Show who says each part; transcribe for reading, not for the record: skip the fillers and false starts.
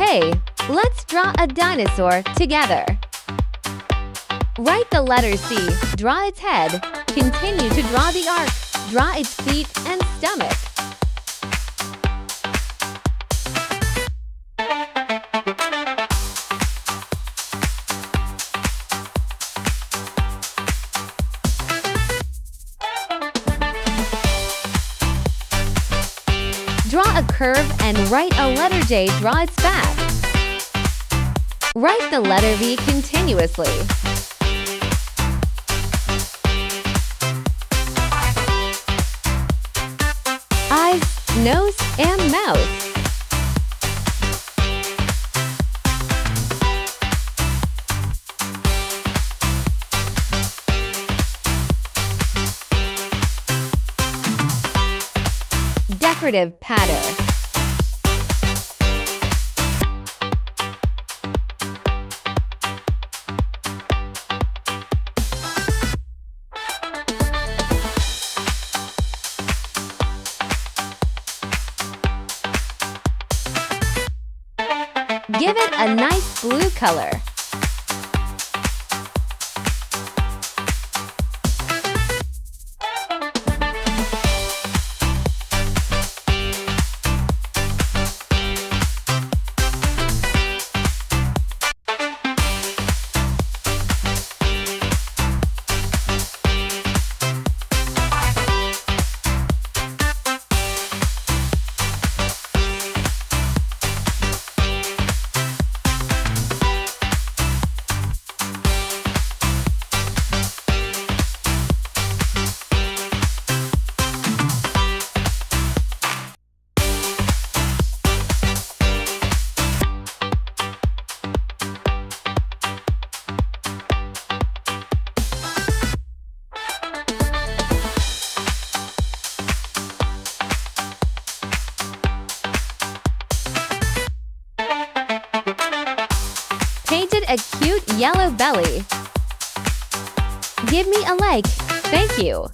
Speaker 1: Hey, let's draw a dinosaur together. Write the letter C, draw its head, continue to draw the arc, draw its feet and stomach. Draw a curve and write a letter J, draw its back. Write the letter V continuously. Eyes, nose, and mouth. Decorative pattern. Give it a nice blue color. Painted a cute yellow belly. Give me a like. Thank you.